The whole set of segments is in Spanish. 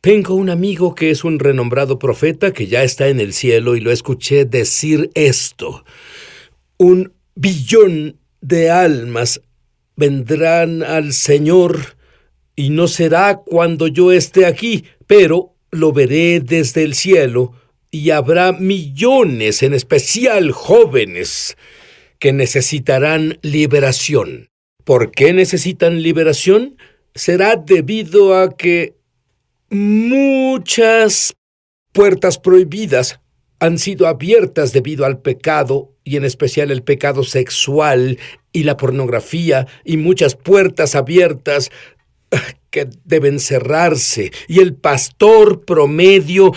Tengo un amigo que es un renombrado profeta que ya está en el cielo y lo escuché decir esto. 1 billón de almas vendrán al Señor y no será cuando yo esté aquí, pero lo veré desde el cielo y habrá millones, en especial jóvenes, que necesitarán liberación. ¿Por qué necesitan liberación? Será debido a que muchas puertas prohibidas han sido abiertas debido al pecado, y en especial el pecado sexual y la pornografía, y muchas puertas abiertas que deben cerrarse, y el pastor promedio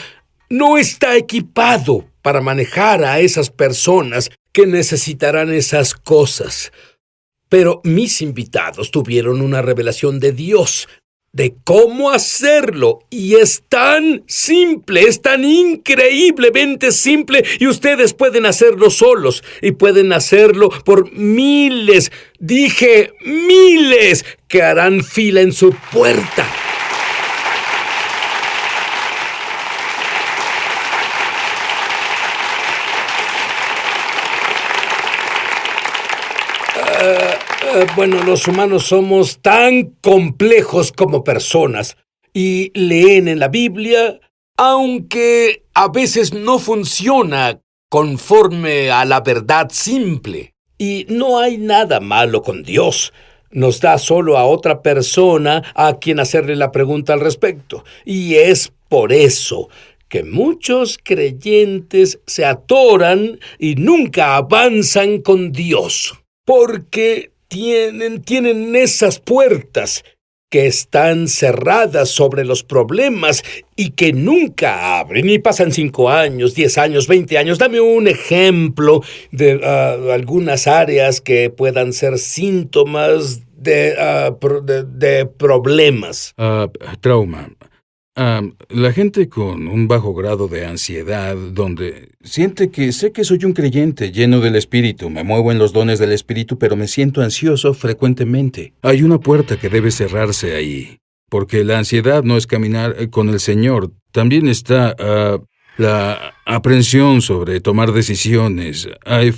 no está equipado para manejar a esas personas que necesitarán esas cosas. Pero mis invitados tuvieron una revelación de Dios, de cómo hacerlo, y es tan simple, es tan increíblemente simple, y ustedes pueden hacerlo solos, y pueden hacerlo por miles, dije miles, que harán fila en su puerta. Bueno, los humanos somos tan complejos como personas y leen en la Biblia, aunque a veces no funciona conforme a la verdad simple. Y no hay nada malo con Dios. Nos da solo a otra persona a quien hacerle la pregunta al respecto. Y es por eso que muchos creyentes se atoran y nunca avanzan con Dios. Porque tienen esas puertas que están cerradas sobre los problemas y que nunca abren, y pasan 5 años, 10 años, 20 años. Dame un ejemplo de algunas áreas que puedan ser síntomas de problemas. Trauma. La gente con un bajo grado de ansiedad, donde siente que sé que soy un creyente lleno del Espíritu, me muevo en los dones del Espíritu, pero me siento ansioso frecuentemente. Hay una puerta que debe cerrarse ahí, porque la ansiedad no es caminar con el Señor. También está la aprensión sobre tomar decisiones. Hay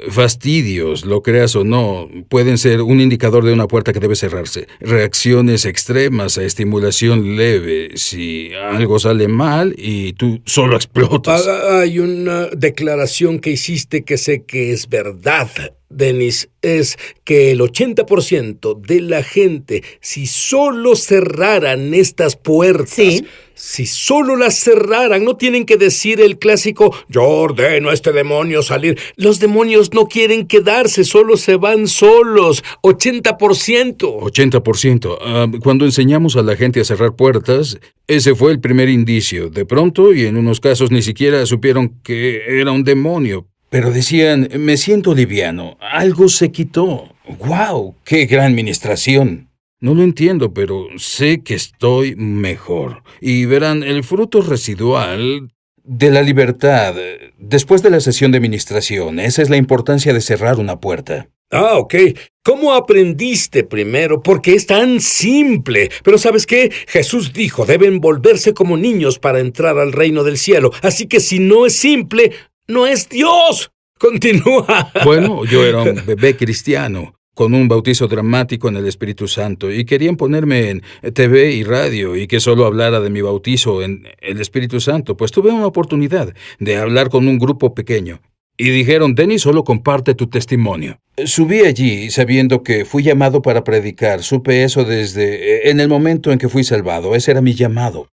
fastidios, lo creas o no, pueden ser un indicador de una puerta que debe cerrarse. Reacciones extremas a estimulación leve, si algo sale mal y tú solo explotas. Hay una declaración que hiciste que sé que es verdad, Dennis, es que el 80% de la gente, si solo cerraran estas puertas, Sí. si solo las cerraran, no tienen que decir el clásico, yo ordeno a este demonio salir. Los demonios no quieren quedarse, solo se van solos. 80%. 80%. Cuando enseñamos a la gente a cerrar puertas, ese fue el primer indicio. De pronto, y en unos casos ni siquiera supieron que era un demonio. Pero decían, me siento liviano, algo se quitó. ¡Guau! ¡Qué gran ministración! No lo entiendo, pero sé que estoy mejor. Y verán, el fruto residual de la libertad, después de la sesión de ministración, esa es la importancia de cerrar una puerta. Ok. ¿Cómo aprendiste primero? Porque es tan simple. Pero ¿sabes qué? Jesús dijo, deben volverse como niños para entrar al reino del cielo. Así que si no es simple, no es Dios. Continúa. Bueno, yo era un bebé cristiano, con un bautizo dramático en el Espíritu Santo, y querían ponerme en TV y radio y que solo hablara de mi bautizo en el Espíritu Santo, pues tuve una oportunidad de hablar con un grupo pequeño. Y dijeron, Dennis, solo comparte tu testimonio. Subí allí sabiendo que fui llamado para predicar. Supe eso desde en el momento en que fui salvado. Ese era mi llamado.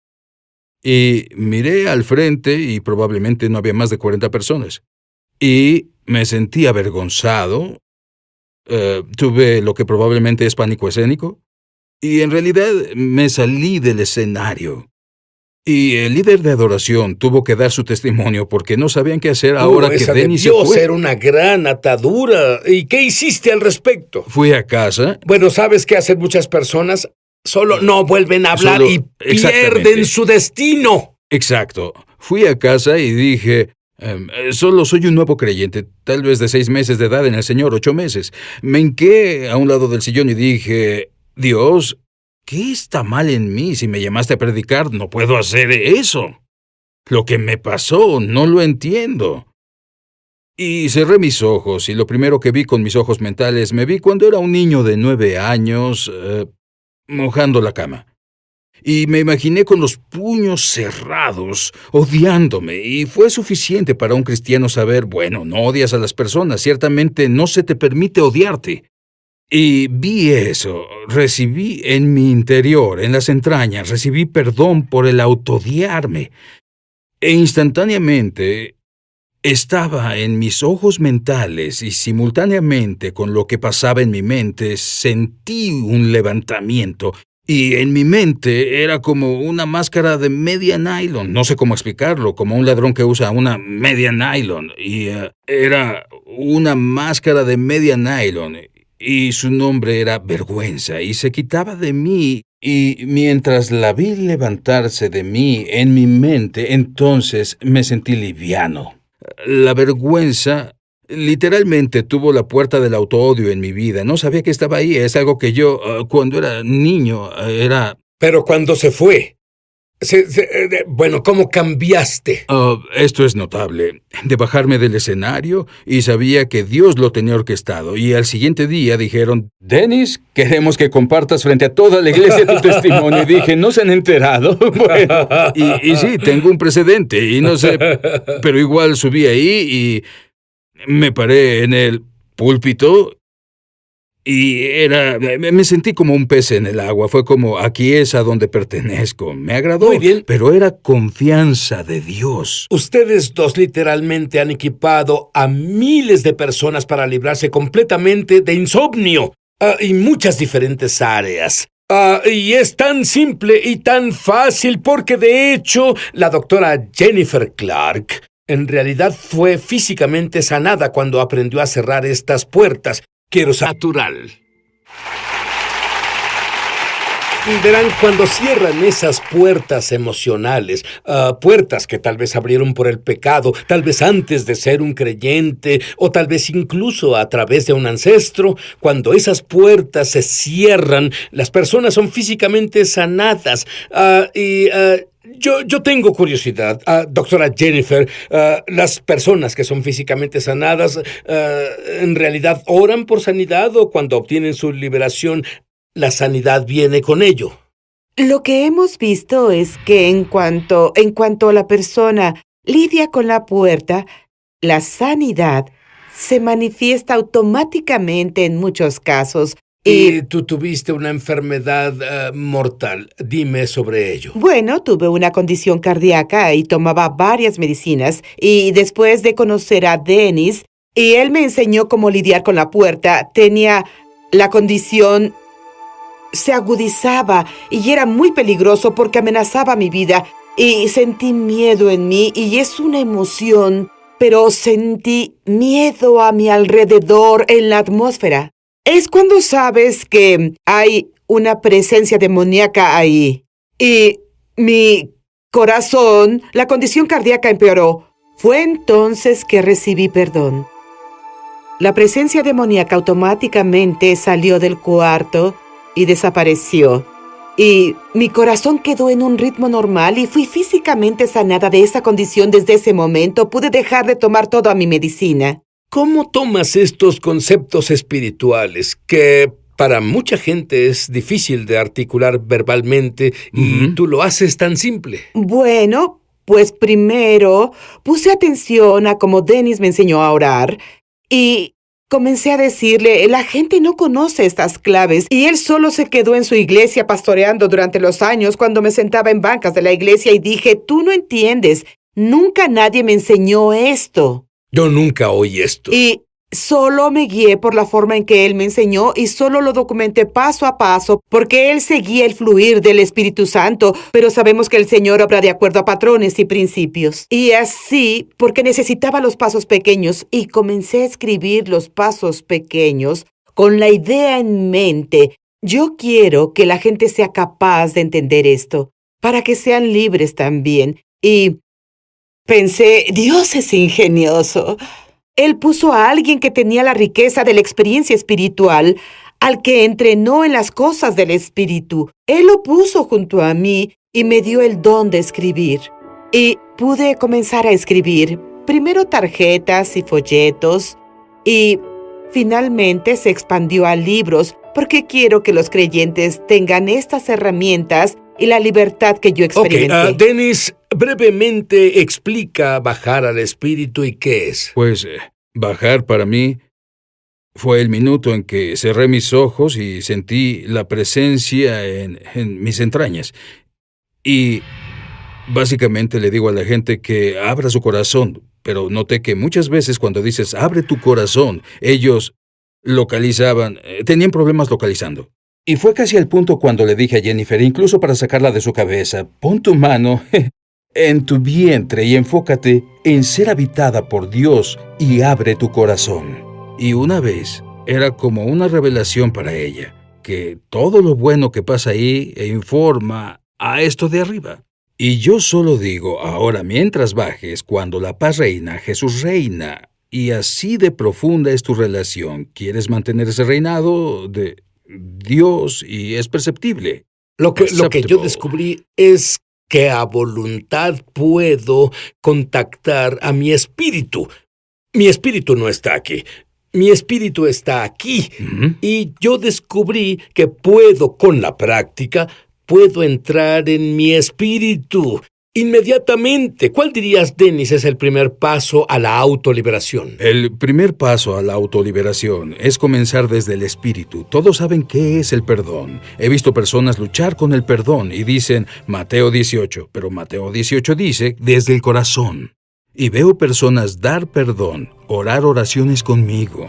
Y miré al frente y probablemente no había más de 40 personas. Y me sentí avergonzado. Tuve lo que probablemente es pánico escénico. Y en realidad me salí del escenario. Y el líder de adoración tuvo que dar su testimonio porque no sabían qué hacer ahora que Dennis se debió fue. ser una gran atadura. ¿Y qué hiciste al respecto? Fui a casa. Bueno, ¿sabes qué hacen muchas personas? Solo no vuelven a hablar y Exactamente. pierden su destino. Exacto. Fui a casa y dije, solo soy un nuevo creyente, tal vez de 6 meses de edad en el Señor, 8 meses. Me hinqué a un lado del sillón y dije, Dios, ¿qué está mal en mí? Si me llamaste a predicar, no puedo hacer eso. Lo que me pasó, no lo entiendo. Y cerré mis ojos, y lo primero que vi con mis ojos mentales, me vi cuando era un niño de 9 años, mojando la cama. Y me imaginé con los puños cerrados, odiándome, y fue suficiente para un cristiano saber, bueno, no odias a las personas, ciertamente no se te permite odiarte. Y vi eso, recibí en mi interior, en las entrañas, recibí perdón por el autodiarme. E instantáneamente estaba en mis ojos mentales y simultáneamente con lo que pasaba en mi mente sentí un levantamiento. Y en mi mente era como una máscara de media nylon, no sé cómo explicarlo, como un ladrón que usa una media nylon. Y era una máscara de media nylon. Y su nombre era vergüenza, y se quitaba de mí, y mientras la vi levantarse de mí en mi mente, entonces me sentí liviano. La vergüenza literalmente tuvo la puerta del autoodio en mi vida. No sabía que estaba ahí, es algo que yo, cuando era niño, era... Pero cuando se fue, bueno, ¿cómo cambiaste? Esto es notable. De bajarme del escenario y sabía que Dios lo tenía orquestado. Y al siguiente día dijeron, Dennis, queremos que compartas frente a toda la iglesia tu testimonio. Y dije, ¿no se han enterado? Bueno, y sí, tengo un precedente y no sé, pero igual subí ahí y me paré en el púlpito. Y me sentí como un pez en el agua, fue como, aquí es a donde pertenezco. Me agradó, Muy bien. Pero era confianza de Dios. Ustedes dos literalmente han equipado a miles de personas para librarse completamente de insomnio y muchas diferentes áreas. Y es tan simple y tan fácil porque de hecho la doctora Jennifer Clark en realidad fue físicamente sanada cuando aprendió a cerrar estas puertas. Quiero ser natural. Verán, cuando cierran esas puertas emocionales, puertas que tal vez abrieron por el pecado, tal vez antes de ser un creyente, o tal vez incluso a través de un ancestro, cuando esas puertas se cierran, las personas son físicamente sanadas. Yo tengo curiosidad, doctora Jennifer, las personas que son físicamente sanadas, ¿en realidad oran por sanidad o cuando obtienen su liberación, la sanidad viene con ello? Lo que hemos visto es que en cuanto la persona lidia con la puerta, la sanidad se manifiesta automáticamente en muchos casos. Y tú tuviste una enfermedad mortal. Dime sobre ello. Bueno, tuve una condición cardíaca y tomaba varias medicinas. Y después de conocer a Dennis, y él me enseñó cómo lidiar con la puerta, tenía la condición... se agudizaba y era muy peligroso porque amenazaba mi vida. Y sentí miedo en mí y es una emoción, pero sentí miedo a mi alrededor en la atmósfera. Es cuando sabes que hay una presencia demoníaca ahí. Y mi corazón, la condición cardíaca empeoró. Fue entonces que recibí perdón. La presencia demoníaca automáticamente salió del cuarto y desapareció. Y mi corazón quedó en un ritmo normal y fui físicamente sanada de esa condición desde ese momento. Pude dejar de tomar toda mi medicina. ¿Cómo tomas estos conceptos espirituales que para mucha gente es difícil de articular verbalmente y tú lo haces tan simple? Bueno, pues primero puse atención a cómo Dennis me enseñó a orar y comencé a decirle, la gente no conoce estas claves y él solo se quedó en su iglesia pastoreando durante los años cuando me sentaba en bancas de la iglesia y dije, tú no entiendes, nunca nadie me enseñó esto. Yo nunca oí esto. Y solo me guié por la forma en que él me enseñó y solo lo documenté paso a paso porque él seguía el fluir del Espíritu Santo, pero sabemos que el Señor obra de acuerdo a patrones y principios. Y así, porque necesitaba los pasos pequeños y comencé a escribir los pasos pequeños con la idea en mente. Yo quiero que la gente sea capaz de entender esto, para que sean libres también. Y pensé, Dios es ingenioso. Él puso a alguien que tenía la riqueza de la experiencia espiritual al que entrenó en las cosas del Espíritu. Él lo puso junto a mí y me dio el don de escribir. Y pude comenzar a escribir, primero tarjetas y folletos, y finalmente se expandió a libros, porque quiero que los creyentes tengan estas herramientas y la libertad que yo experimenté. Dennis, brevemente explica bajar al Espíritu y qué es. Pues bajar para mí fue el minuto en que cerré mis ojos y sentí la presencia en mis entrañas. Y básicamente le digo a la gente que abra su corazón, pero noté que muchas veces cuando dices abre tu corazón, ellos tenían problemas localizando. Y fue casi al punto cuando le dije a Jennifer, incluso para sacarla de su cabeza, pon tu mano en tu vientre y enfócate en ser habitada por Dios y abre tu corazón. Y una vez era como una revelación para ella, que todo lo bueno que pasa ahí informa a esto de arriba. Y yo solo digo, ahora mientras bajes, cuando la paz reina, Jesús reina, y así de profunda es tu relación, ¿quieres mantener ese reinado de Dios y es perceptible? Lo que yo descubrí es que a voluntad puedo contactar a mi espíritu. Mi espíritu no está aquí. Mi espíritu está aquí. Y yo descubrí que con la práctica, puedo entrar en mi espíritu inmediatamente. ¿Cuál dirías, Dennis, es el primer paso a la autoliberación? El primer paso a la autoliberación es comenzar desde el espíritu. Todos saben qué es el perdón. He visto personas luchar con el perdón y dicen Mateo 18, pero Mateo 18 dice desde el corazón. Y veo personas dar perdón, orar oraciones conmigo.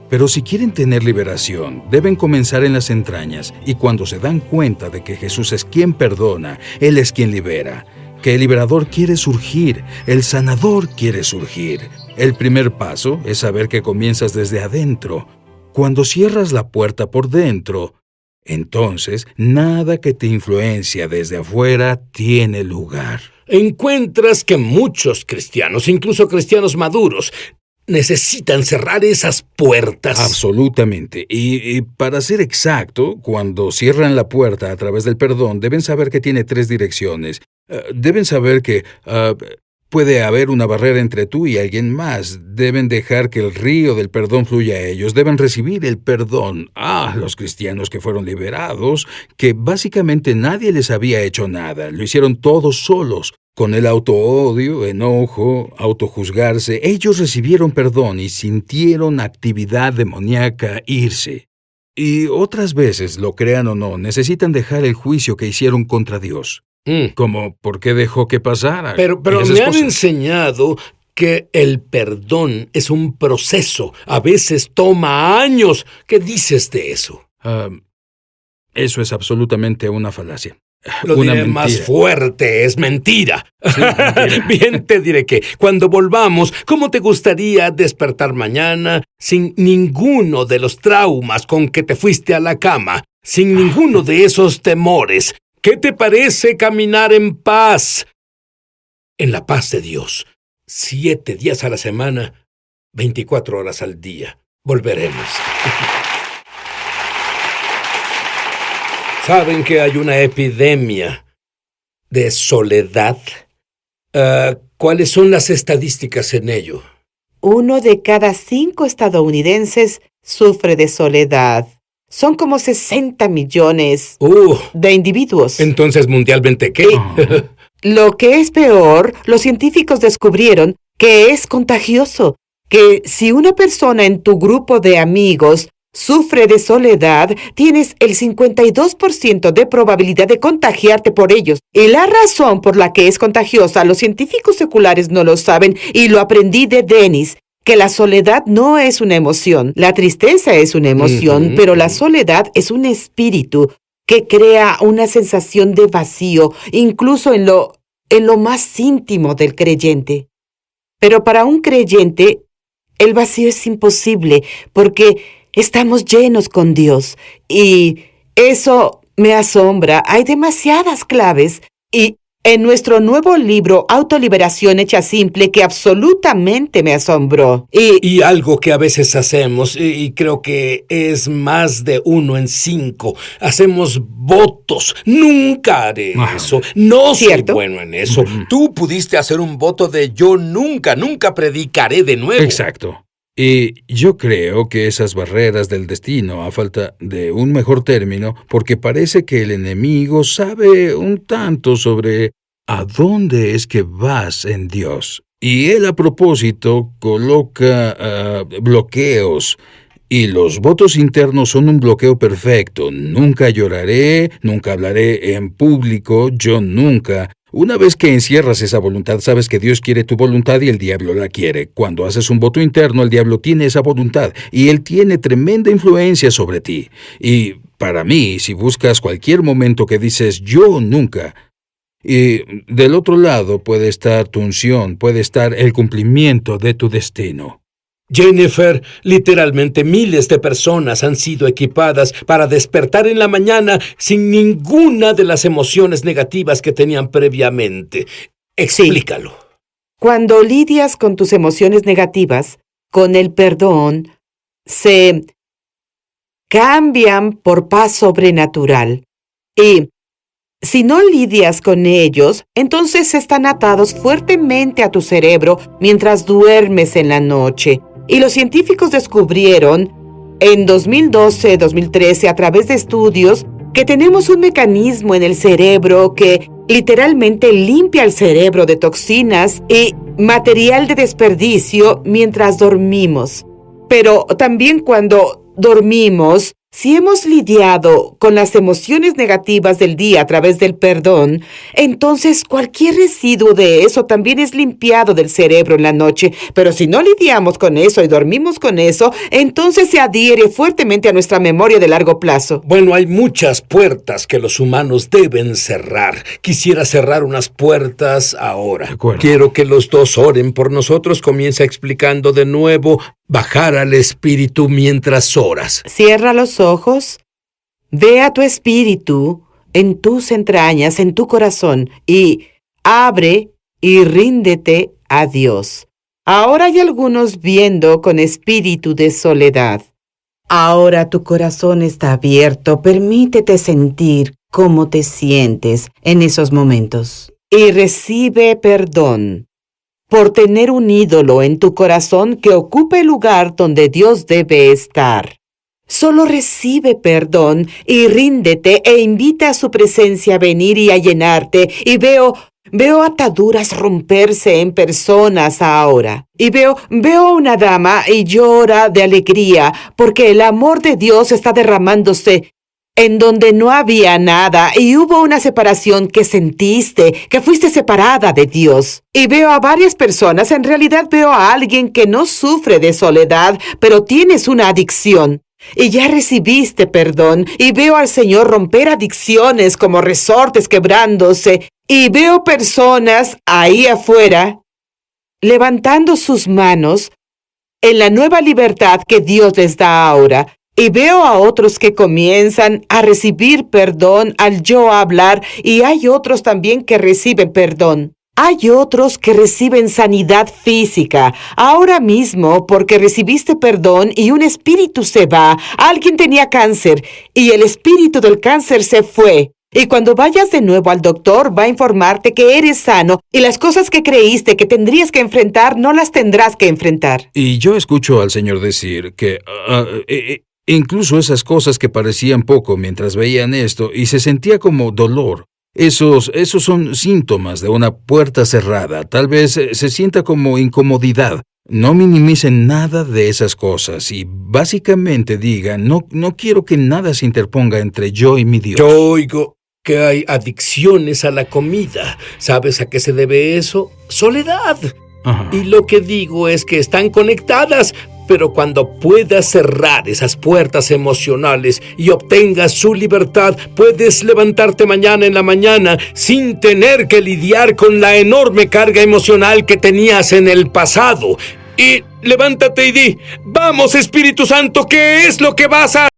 Pero si quieren tener liberación, deben comenzar en las entrañas, y cuando se dan cuenta de que Jesús es quien perdona, Él es quien libera, que el liberador quiere surgir, el sanador quiere surgir. El primer paso es saber que comienzas desde adentro. Cuando cierras la puerta por dentro, entonces nada que te influencia desde afuera tiene lugar. Encuentras que muchos cristianos, incluso cristianos maduros, necesitan cerrar esas puertas. Absolutamente. Y para ser exacto, cuando cierran la puerta a través del perdón, deben saber que tiene 3 direcciones. Deben saber que puede haber una barrera entre tú y alguien más. Deben dejar que el río del perdón fluya a ellos. Deben recibir el perdón. Los cristianos que fueron liberados, que básicamente nadie les había hecho nada. Lo hicieron todos solos. Con el autoodio, enojo, autojuzgarse, ellos recibieron perdón y sintieron actividad demoníaca irse. Y otras veces, lo crean o no, necesitan dejar el juicio que hicieron contra Dios. Como, ¿por qué dejó que pasara? Pero me han enseñado que el perdón es un proceso. A veces toma años. ¿Qué dices de eso? Eso es absolutamente una falacia. Lo diré más fuerte, es mentira. Sí, mentira. Bien, te diré que cuando volvamos, ¿cómo te gustaría despertar mañana sin ninguno de los traumas con que te fuiste a la cama, sin ninguno de esos temores? ¿Qué te parece caminar en paz? En la paz de Dios. 7 días a la semana, 24 horas al día. Volveremos. ¿Saben que hay una epidemia de soledad? ¿Cuáles son las estadísticas en ello? 1 de cada 5 estadounidenses sufre de soledad. Son como 60 millones de individuos. Entonces, mundialmente, ¿qué? Lo que es peor, los científicos descubrieron que es contagioso, que si una persona en tu grupo de amigos sufre de soledad, tienes el 52% de probabilidad de contagiarte por ellos. Y la razón por la que es contagiosa, los científicos seculares no lo saben, y lo aprendí de Dennis, que la soledad no es una emoción. La tristeza es una emoción, pero la soledad es un espíritu que crea una sensación de vacío, incluso en lo más íntimo del creyente. Pero para un creyente, el vacío es imposible, porque estamos llenos con Dios, y eso me asombra. Hay demasiadas claves, y en nuestro nuevo libro Autoliberación Hecha Simple, que absolutamente me asombró. Y algo que a veces hacemos, y creo que es más de 1 en 5, hacemos votos. Nunca haré eso. No soy ¿Cierto? bueno en eso. Tú pudiste hacer un voto de yo nunca predicaré de nuevo. Exacto. Y yo creo que esas barreras del destino, a falta de un mejor término, porque parece que el enemigo sabe un tanto sobre a dónde es que vas en Dios. Y él a propósito coloca bloqueos. Y los votos internos son un bloqueo perfecto. Nunca lloraré, nunca hablaré en público, yo nunca. Una vez que encierras esa voluntad, sabes que Dios quiere tu voluntad y el diablo la quiere. Cuando haces un voto interno, el diablo tiene esa voluntad y él tiene tremenda influencia sobre ti. Y para mí, si buscas cualquier momento que dices yo nunca, y del otro lado puede estar tu unción, puede estar el cumplimiento de tu destino. Jennifer, literalmente miles de personas han sido equipadas para despertar en la mañana sin ninguna de las emociones negativas que tenían previamente. Explícalo. Sí. Cuando lidias con tus emociones negativas, con el perdón, se cambian por paz sobrenatural. Y si no lidias con ellos, entonces están atados fuertemente a tu cerebro mientras duermes en la noche. Y los científicos descubrieron en 2012-2013 a través de estudios que tenemos un mecanismo en el cerebro que literalmente limpia el cerebro de toxinas y material de desperdicio mientras dormimos. Pero también cuando dormimos, si hemos lidiado con las emociones negativas del día a través del perdón, entonces cualquier residuo de eso también es limpiado del cerebro en la noche. Pero si no lidiamos con eso y dormimos con eso, entonces se adhiere fuertemente a nuestra memoria de largo plazo. Bueno, hay muchas puertas que los humanos deben cerrar. Quisiera cerrar unas puertas ahora. De acuerdo. Quiero que los dos oren por nosotros. Comienza explicando de nuevo bajar al espíritu mientras oras. Cierra los ojos, ve a tu espíritu en tus entrañas, en tu corazón, y abre y ríndete a Dios. Ahora hay algunos viendo con espíritu de soledad. Ahora tu corazón está abierto, permítete sentir cómo te sientes en esos momentos. Y recibe perdón por tener un ídolo en tu corazón que ocupa el lugar donde Dios debe estar. Solo recibe perdón y ríndete e invita a su presencia a venir y a llenarte. Y veo ataduras romperse en personas ahora. Y veo a una dama y llora de alegría porque el amor de Dios está derramándose en donde no había nada y hubo una separación que sentiste, que fuiste separada de Dios. Y veo a varias personas, en realidad veo a alguien que no sufre de soledad, pero tienes una adicción. Y ya recibiste perdón, y veo al Señor romper adicciones como resortes quebrándose, y veo personas ahí afuera levantando sus manos en la nueva libertad que Dios les da ahora. Y veo a otros que comienzan a recibir perdón al yo hablar, y hay otros también que reciben perdón. Hay otros que reciben sanidad física ahora mismo porque recibiste perdón y un espíritu se va. Alguien tenía cáncer y el espíritu del cáncer se fue. Y cuando vayas de nuevo al doctor, va a informarte que eres sano y las cosas que creíste que tendrías que enfrentar no las tendrás que enfrentar. Y yo escucho al Señor decir que incluso esas cosas que parecían poco mientras veían esto y se sentía como dolor. Esos son síntomas de una puerta cerrada. Tal vez se sienta como incomodidad. No minimicen nada de esas cosas y básicamente digan, no quiero que nada se interponga entre yo y mi Dios. Yo oigo que hay adicciones a la comida. ¿Sabes a qué se debe eso? Soledad. Ajá. Y lo que digo es que están conectadas, pero cuando puedas cerrar esas puertas emocionales y obtengas su libertad, puedes levantarte mañana en la mañana sin tener que lidiar con la enorme carga emocional que tenías en el pasado. Y levántate y di, vamos Espíritu Santo, ¿qué es lo que vas a